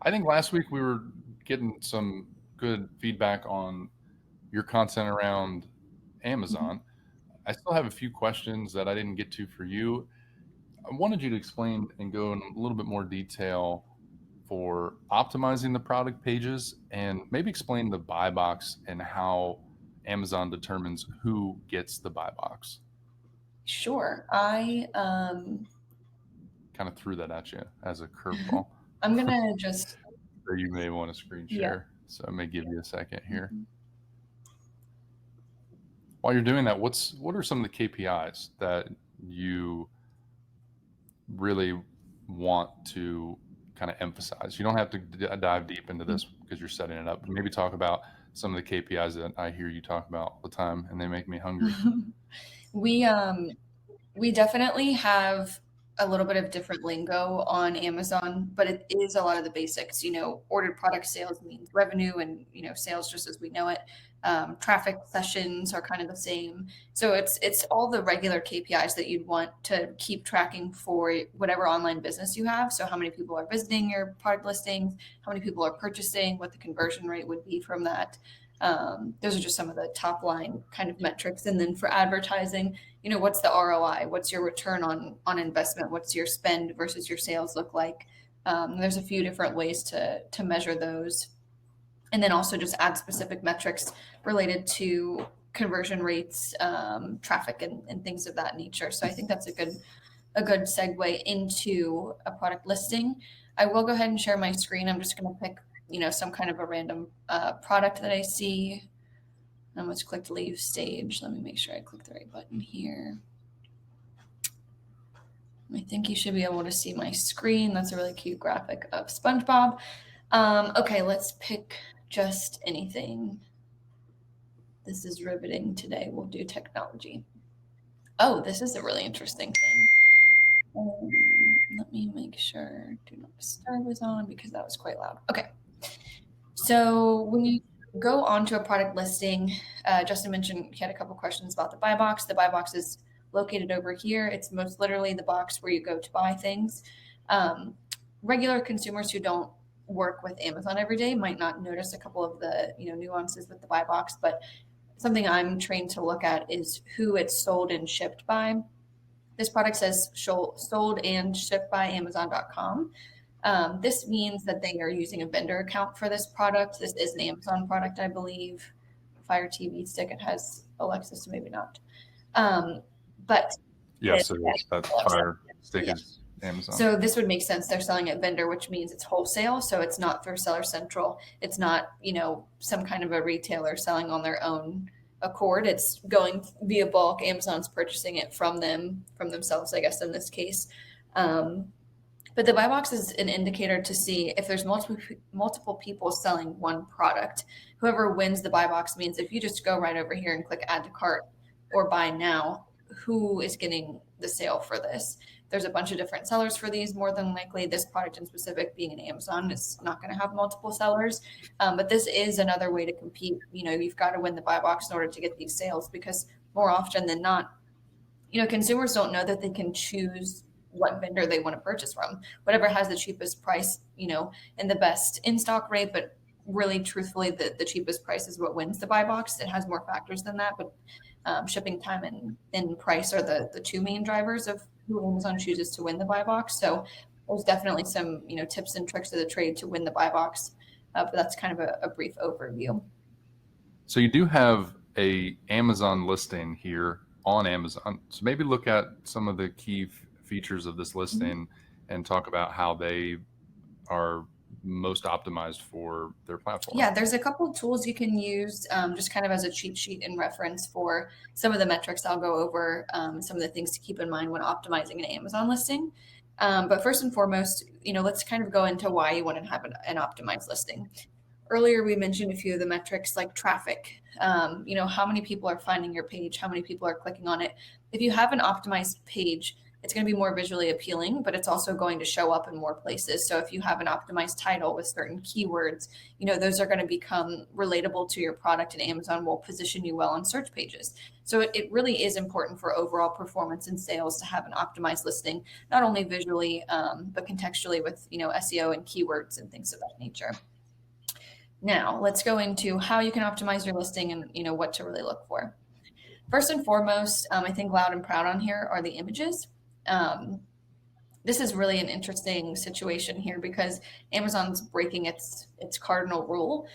I think last week we were getting some good feedback on your content around Mhm. Amazon. I still have a few questions that I didn't get to for you. I wanted you to explain and go in a little bit more detail for optimizing the product pages and maybe explain the buy box and how Amazon determines who gets the buy box. Sure. Kind of threw that at you as a curveball. I'm gonna just So you may want to screen yeah. share. So I may give you a second here. Mhm. While you're doing that, what are some of the KPIs that you really want to kind of emphasize? You don't have to dive deep into this because you're setting it up, but maybe talk about some of the KPIs that I hear you talk about all the time and they make me hungry. We we definitely have a little bit of different lingo on Amazon, but it is a lot of the basics. Ordered product sales means revenue and, sales just as we know it. Traffic sessions are kind of the same. So it's all the regular KPIs that you'd want to keep tracking for whatever online business you have. So how many people are visiting your product listings, how many people are purchasing, what the conversion rate would be from that. Those are just some of the top line kind of metrics. And then for advertising, what's the ROI? What's your return on investment? What's your spend versus your sales look like? There's a few different ways to measure those, and then also just add specific metrics related to conversion rates, traffic, and things of that nature. So I think that's a good segue into a product listing. I will go ahead and share my screen. I'm just going to pick some kind of a random product that I see. I almost clicked leave stage. Let me make sure I click the right button here. I think you should be able to see my screen. That's a really cute graphic of SpongeBob. Okay, let's pick just anything. This is riveting today. We'll do technology. Oh, this is a really interesting thing. Let me make sure Do Not Disturb was on because that was quite loud. Okay. So when you go onto a product listing, Justin mentioned he had a couple questions about the buy box. The buy box is located over here. It's most literally the box where you go to buy things. Um, Regular consumers who don't work with Amazon every day might not notice a couple of the nuances with the buy box, but something I'm trained to look at is who it's sold and shipped by. This product says sold and shipped by Amazon.com. This means that they are using a vendor account for this product. This is an Amazon product, I believe. Fire TV stick. It has Alexa, so maybe not. But Yes, it is. That Fire Stick yeah. is Amazon. So this would make sense. They're selling at vendor, which means it's wholesale. So it's not through Seller Central. It's not, some kind of a retailer selling on their own accord. It's going via bulk. Amazon's purchasing it from themselves, I guess, in this case. But the buy box is an indicator to see if there's multiple people selling one product. Whoever wins the buy box means if you just go right over here and click add to cart or buy now, who is getting the sale for this? There's a bunch of different sellers for these. More than likely, this product in specific, being an Amazon, is not going to have multiple sellers. But this is another way to compete. You've got to win the buy box in order to get these sales because more often than not, consumers don't know that they can choose what vendor they want to purchase from. Whatever has the cheapest price, and the best in stock rate, but really truthfully, the cheapest price is what wins the buy box. It has more factors than that, but shipping time and price are the two main drivers of who Amazon chooses to win the buy box. So there's definitely some, tips and tricks of the trade to win the buy box. But that's kind of a brief overview. So you do have a Amazon listing here on Amazon. So maybe look at some of the key features of this listing and talk about how they are most optimized for their platform. Yeah, there's a couple of tools you can use just kind of as a cheat sheet in reference for some of the metrics I'll go over, some of the things to keep in mind when optimizing an Amazon listing. But first and foremost, let's kind of go into why you want to have an optimized listing. Earlier, we mentioned a few of the metrics like traffic, how many people are finding your page, how many people are clicking on it. If you have an optimized page, it's going to be more visually appealing, but it's also going to show up in more places. So if you have an optimized title with certain keywords, those are going to become relatable to your product, and Amazon will position you well on search pages. So it really is important for overall performance and sales to have an optimized listing, not only visually, but contextually with, SEO and keywords and things of that nature. Now, let's go into how you can optimize your listing and, what to really look for. First and foremost, I think loud and proud on here are the images. This is really an interesting situation here because Amazon's breaking its cardinal rule.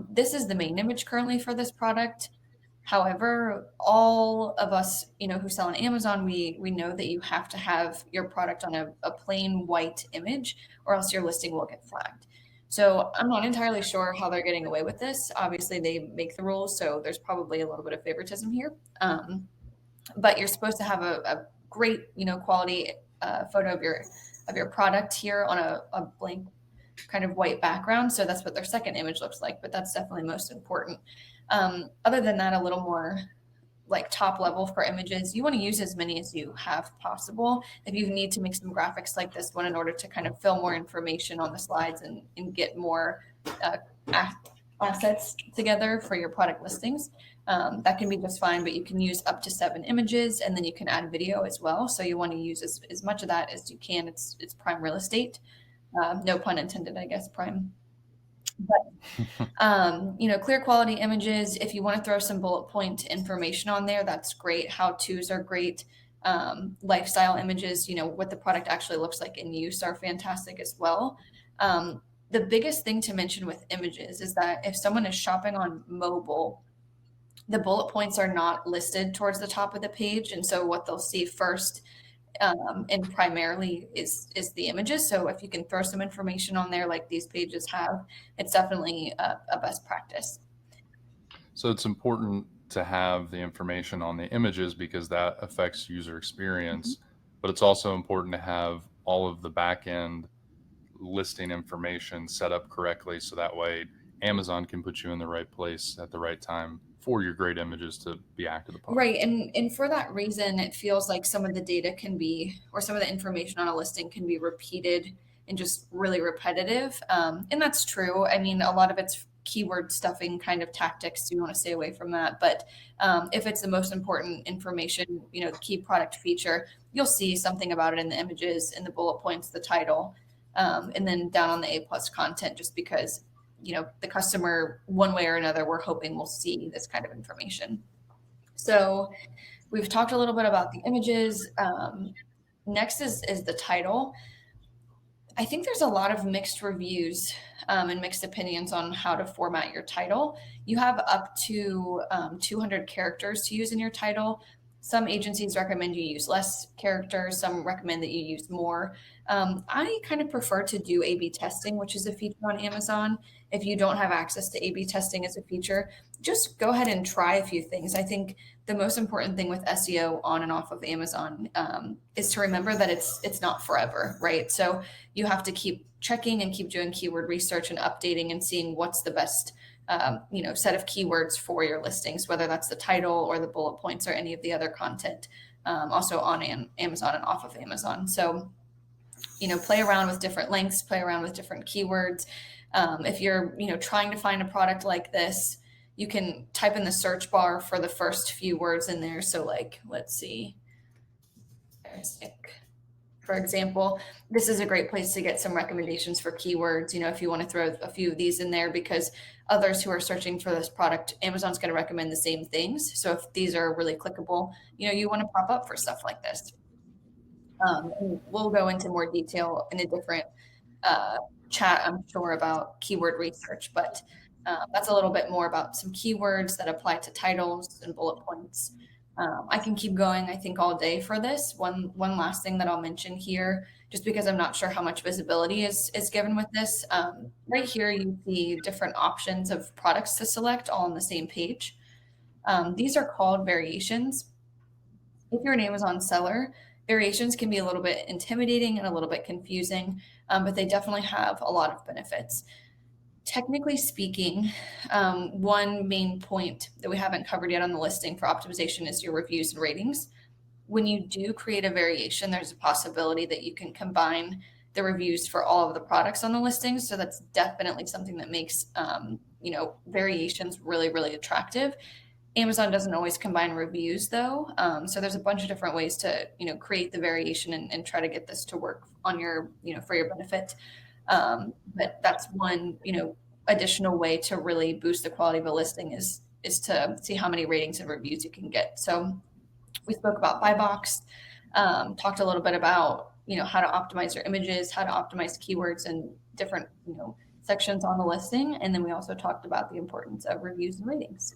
This is the main image currently for this product. However, all of us, who sell on Amazon, we know that you have to have your product on a plain white image, or else your listing will get flagged. So I'm not entirely sure how they're getting away with this. Obviously, they make the rules, so there's probably a little bit of favoritism here. But you're supposed to have a great, quality photo of your product here on a blank kind of white background. So that's what their second image looks like, but that's definitely most important. Other than that, a little more like top level for images, you want to use as many as you have possible. If you need to make some graphics like this one in order to kind of fill more information on the slides and get more assets together for your product listings, that can be just fine, but you can use up to 7 images, and then you can add video as well. So you want to use as much of that as you can. It's prime real estate. No pun intended, I guess, prime. But, clear quality images, if you want to throw some bullet point information on there, that's great. How-tos are great. Lifestyle images, what the product actually looks like in use are fantastic as well. The biggest thing to mention with images is that if someone is shopping on mobile, the bullet points are not listed towards the top of the page. And so what they'll see first and primarily is the images. So if you can throw some information on there like these pages have, it's definitely a best practice. So it's important to have the information on the images because that affects user experience, but it's also important to have all of the back end listing information set up correctly so that way Amazon can put you in the right place at the right time for your great images to be acted upon. Right. And for that reason, it feels like some of the data can be, or some of the information on a listing can be repeated and just really repetitive. And that's true. I mean, a lot of it's keyword stuffing kind of tactics. So you want to stay away from that. But if it's the most important information, the key product feature, you'll see something about it in the images, in the bullet points, the title, and then down on the A+ content, just because the customer, one way or another, we're hoping will see this kind of information. So we've talked a little bit about the images. Next is the title. I think there's a lot of mixed reviews and mixed opinions on how to format your title. You have up to 200 characters to use in your title. Some agencies recommend you use less characters. Some recommend that you use more. I kind of prefer to do A/B testing, which is a feature on Amazon. If you don't have access to A/B testing as a feature, just go ahead and try a few things. I think the most important thing with SEO on and off of Amazon is to remember that it's not forever, right? So you have to keep checking and keep doing keyword research and updating and seeing what's the best set of keywords for your listings, whether that's the title or the bullet points or any of the other content, also on Amazon and off of Amazon. So, play around with different lengths, play around with different keywords. If you're, trying to find a product like this, you can type in the search bar for the first few words in there. So let's see. For example, this is a great place to get some recommendations for keywords. If you want to throw a few of these in there, because others who are searching for this product, Amazon's going to recommend the same things. So if these are really clickable, you want to pop up for stuff like this. And we'll go into more detail in a different chat, I'm sure, about keyword research, but that's a little bit more about some keywords that apply to titles and bullet points. I can keep going, I think, all day for this. One last thing that I'll mention here, just because I'm not sure how much visibility is given with this. Right here, you see different options of products to select all on the same page. These are called variations. If you're an Amazon seller, variations can be a little bit intimidating and a little bit confusing, but they definitely have a lot of benefits. Technically speaking, one main point that we haven't covered yet on the listing for optimization is your reviews and ratings. when you do create a variation, there's a possibility that you can combine the reviews for all of the products on the listings. So that's definitely something that makes, variations really, really attractive. Amazon doesn't always combine reviews though. So there's a bunch of different ways to, create the variation and try to get this to work on your, for your benefit. But that's one, additional way to really boost the quality of a listing is to see how many ratings and reviews you can get. So we spoke about buy box, talked a little bit about, how to optimize your images, how to optimize keywords and different, sections on the listing. And then we also talked about the importance of reviews and ratings.